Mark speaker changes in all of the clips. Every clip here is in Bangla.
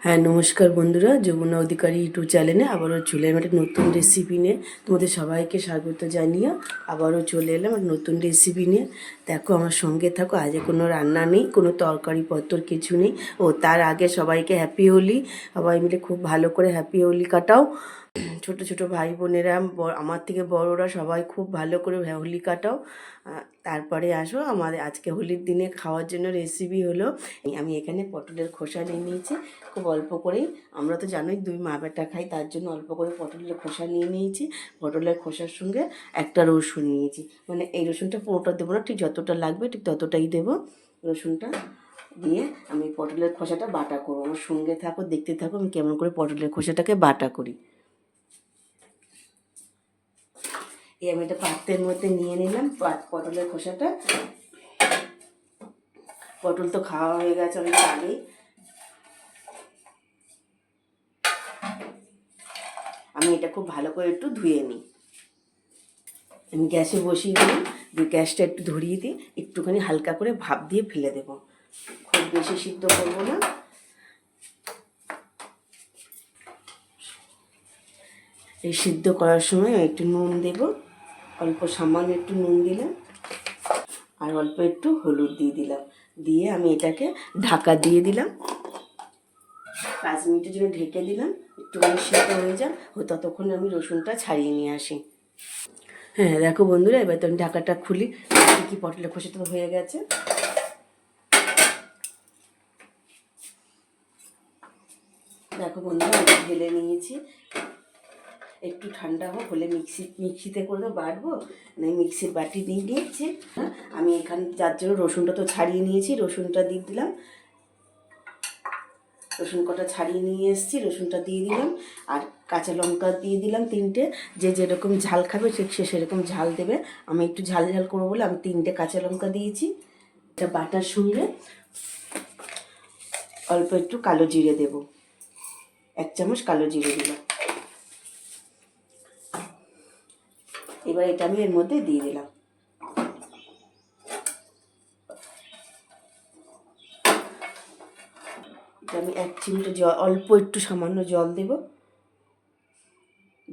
Speaker 1: হ্যাঁ, নমস্কার বন্ধুরা, যমুনা অধিকারী ইউটিউব চ্যানেলে আবারও চলে এলাম একটা নতুন রেসিপি নিয়ে। তোমাদের সবাইকে স্বাগত জানিয়ে আবারও চলে এলাম একটা নতুন রেসিপি নিয়ে। দেখো, আমার সঙ্গে থাকো। আজ কোনো রান্না নেই, কোনো তরকারি পত্র কিছু নেই। তার আগে সবাইকে হ্যাপি হোলি। সবাই মিলে খুব ভালো করে হ্যাপি হোলি কাটাও। ছোট ছোট ভাই বোনেরা, আমার থেকে বড়রা সবাই খুব ভালো করে হোলি কাটাও। তারপরে আসো আমাদের আজকে হোলির দিনে খাওয়ার জন্য রেসিপি হলো, আমি এখানে পটলের খোসা নিয়ে নিয়েছি খুব অল্প করেই। আমরা তো জানোই দুই মা বেটা খাই, তার জন্য অল্প করে পটলের খোসা নিয়ে নিয়েছি। পটলের খোসার সঙ্গে একটা রসুন নিয়েছি, মানে এই রসুনটা পুরোটা দেবো না, ঠিক যতটা লাগবে ঠিক ততটাই দেবো। রসুনটা দিয়ে আমি পটলের খোসাটা বাটা করবো। আমার সঙ্গে থাকো, দেখতে থাকো আমি কেমন করে পটলের খোসাটাকে বাটা করি। আমি একটা পাত্রের মধ্যে নিয়ে নিলাম পটলের খোসাটা। পটল তো খাওয়া হয়ে গেছে অনেক আগেই। আমি এটা খুব ভালো করে একটু ধুয়ে নিই। আমি গ্যাসে বসিয়ে দিই, দিয়ে গ্যাসটা একটু ধরিয়ে দিই, একটুখানি হালকা করে ভাপ দিয়ে ফেলে দেব, খুব বেশি সিদ্ধ করবো না। এই সিদ্ধ করার সময় একটু নুন দেব, অল্প সামান্য একটু নুন দিলাম, আর অল্প একটু হলুদ দিয়ে দিলাম। দিয়ে আমি এটাকে ঢাকা দিয়ে দিলাম, 5 মিনিটের জন্য ঢেকে দিলাম। একটুখানি সিদ্ধ হয়ে যাক, ততক্ষণ আমি রসুনটা ছাড়িয়ে নিয়ে আসি। হ্যাঁ দেখো বন্ধুরা, এবার তো আমি ঢাকাটা খুলি। কি পটলের খোসা তো হয়ে গেছে। দেখো বন্ধুরা, আমি ঢেলে নিয়েছি। একটু ঠান্ডা হলে মিক্সিতে করে বাটবো, মিক্সির বাটি দিয়ে নিয়েছি। আমি এখানে যার জন্য রসুনটা তো ছাড়িয়ে নিয়েছি, রসুনটা দিয়ে দিলাম। রসুন কটা ছাড়িয়ে নিয়ে এসেছি, রসুনটা দিয়ে দিলাম। আর কাঁচা লঙ্কা দিয়ে দিলাম 3টে। যে যেরকম ঝাল খাবে সে সেরকম ঝাল দেবে। আমি একটু ঝাল ঝাল করবো বলে আমি 3টে কাঁচা লঙ্কা দিয়েছি। এটা বাটার সঙ্গে অল্প একটু কালো জিরে দেব, 1 চামচ কালো জিরে দিলাম। এবার এটা আমি এর মধ্যে দিয়ে দিলাম। এটা আমি 1 চিমটে জল, অল্প একটু সামান্য জল দেব।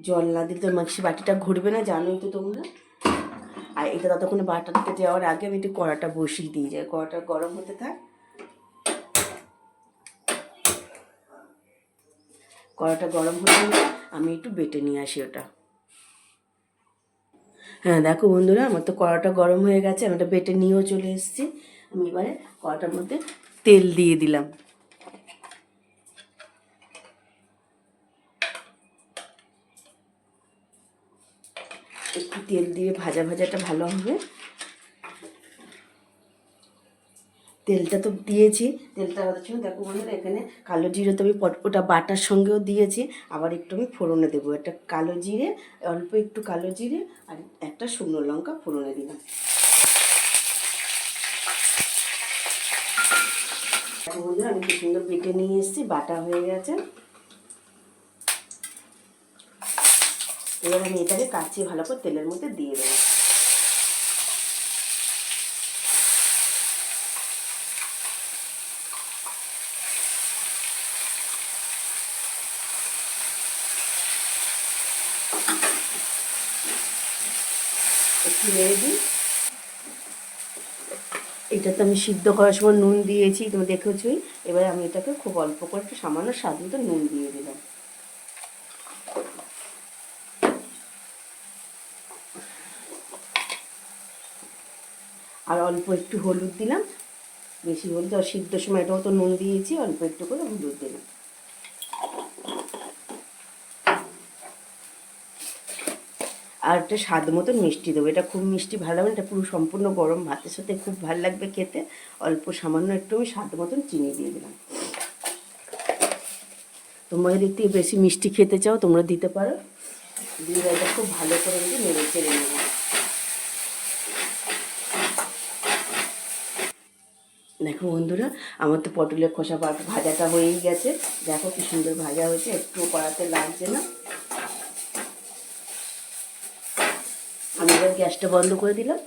Speaker 1: জল না দিলে তো মিক্সি বাটিটা ঘুরবে না, জানোই তো তোমরা। আর এটা ততক্ষণে বাটাতে যাওয়ার আগে আমি একটু কড়াটা বসিয়ে দিয়ে যাই, কড়াটা গরম হতে থাক। কড়াটা গরম হতে আমি একটু বেটে নিয়ে আসি ওটা। হ্যাঁ দেখো বন্ধুরা, আমার তো কড়াটা গরম হয়ে গেছে, আমি ওটা বেটে নিয়েও চলে এসেছি। আমি এবারে কড়াটার মধ্যে তেল দিয়ে দিলাম। একটু তেল দিয়ে ভাজাটা ভালো হবে। তেলটা তো দিয়েছি, তেলটা হচ্ছে দেখো বন্ধুরা, এখানে কালো জিরে তো আমি ওটা বাটার সঙ্গেও দিয়েছি। আবার একটু আমি ফোড়নে দেবো, একটা কালো জিরে, অল্প একটু কালো জিরে আর একটা শুকনো লঙ্কা ফোড়নে দিলাম। দেখো বন্ধুরা, আমি কি সুন্দর বেটে নিয়ে এসেছি, বাটা হয়ে গেছে। এবার আমি এটাকে কাচিয়ে ভালো করে তেলের মধ্যে দিয়ে দেবো। একটু নেড়ে দিই। এটা তো আমি সিদ্ধ করার সময় নুন দিয়েছি, তুমি দেখেছই। এবার আমি এটাকে খুব অল্প করে একটু সামান্য স্বাদ মতো নুন দিয়ে দিলাম। আর অল্প একটু হলুদ দিলাম, বেশি হলুদ, আর সিদ্ধর সময় এটাও তো নুন দিয়েছি, অল্প একটু করে হলুদ দিলাম। আর একটা স্বাদ মতো মিষ্টি দেবো, এটা খুব মিষ্টি ভালো লাগবে, এটা পুরো সম্পূর্ণ গরম ভাতের সাথে খুব ভালো লাগবে খেতে। অল্প সামান্য একটু আমি স্বাদ মতন চিনি দিয়ে দিলাম। তোমরা যদি একটু বেশি মিষ্টি খেতে চাও তোমরা দিতে পারো। দিয়ে এটা খুব ভালো করে কিন্তু নেড়ে চেড়ে নেব। দেখো বন্ধুরা, আমার তো পটলের খোসা ভাজাটা হয়েই গেছে। দেখো কি সুন্দর ভাজা হয়েছে, একটু কড়াতে লাগছে না। আমি এবার গ্যাসটা বন্ধ করে দিলাম,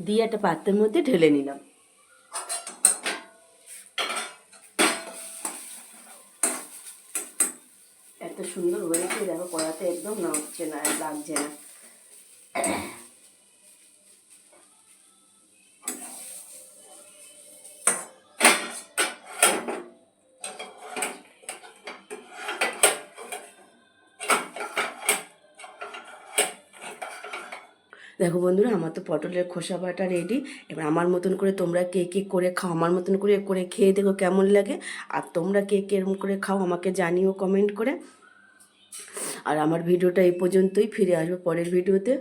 Speaker 1: দিয়ে একটা পাত্রের মধ্যে ঢেলে নিলাম। এত সুন্দর হয়েছে, দেখো কড়াতে একদম নাড়ছে না, লাগছে না। দেখো বন্ধুরা, আমার তো পটলের খোসা বাটা রেডি। এবার আমার মতন করে তোমরা কে কে করে খাও, আমার মতন করে করে খেয়ে দেখো কেমন লাগে। আর তোমরা কে কেরম করে খাও আমাকে জানিও কমেন্ট করে। আর আমার ভিডিওটা এই পর্যন্তই, ফিরে আসবো পরের ভিডিওতে।